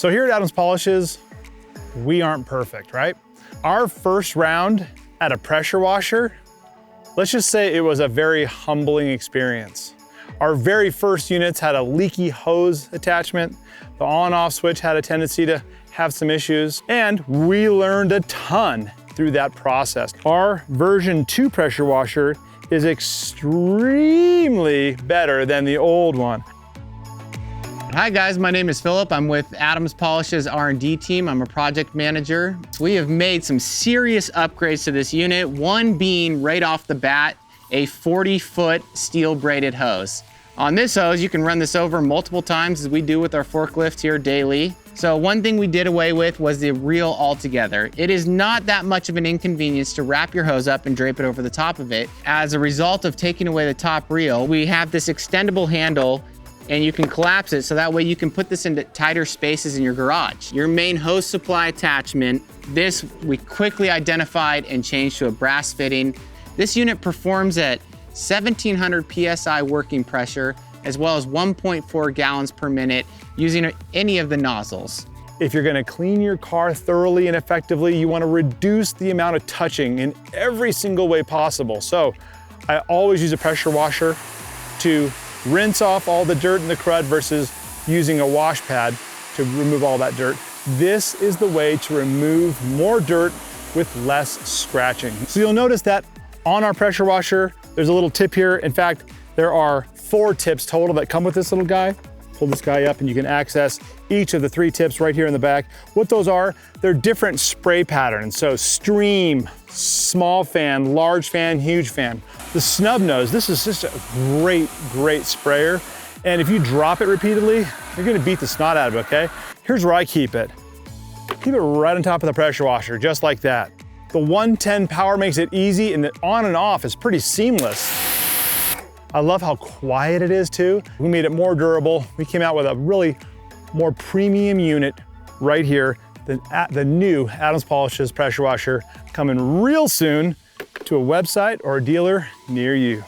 So here at Adams Polishes, we aren't perfect, right? Our first round at a pressure washer, let's just say it was a very humbling experience. Our very first units had a leaky hose attachment. The on-off switch had a tendency to have some issues, and we learned a ton through that process. Our version 2 pressure washer is extremely better than the old one. Hi guys, my name is Philip. I'm with Adams Polishes R&D team. I'm a project manager. We have made some serious upgrades to this unit, one being right off the bat, a 40-foot steel braided hose. On this hose, you can run this over multiple times as we do with our forklift here daily. So one thing we did away with was the reel altogether. It is not that much of an inconvenience to wrap your hose up and drape it over the top of it. As a result of taking away the top reel, we have this extendable handle, and you can collapse it so that way you can put this into tighter spaces in your garage. Your main hose supply attachment, this we quickly identified and changed to a brass fitting. This unit performs at 1700 PSI working pressure, as well as 1.4 gallons per minute using any of the nozzles. If you're gonna clean your car thoroughly and effectively, you wanna reduce the amount of touching in every single way possible. So I always use a pressure washer to rinse off all the dirt and the crud versus using a wash pad to remove all that dirt. This is the way to remove more dirt with less scratching. So you'll notice that on our pressure washer, there's a little tip here. In fact, there are 4 tips total that come with this little guy. Pull this guy up and you can access each of the 3 tips right here in the back. What those are, they're different spray patterns. So stream, small fan, large fan, huge fan. The snub nose, this is just a great, great sprayer. And if you drop it repeatedly, you're gonna beat the snot out of it, okay? Here's where I keep it. Keep it right on top of the pressure washer, just like that. The 110 power makes it easy, and the on and off is pretty seamless. I love how quiet it is too. We made it more durable. We came out with a really more premium unit right here. The new Adams Polishes pressure washer coming real soon to a website or a dealer near you.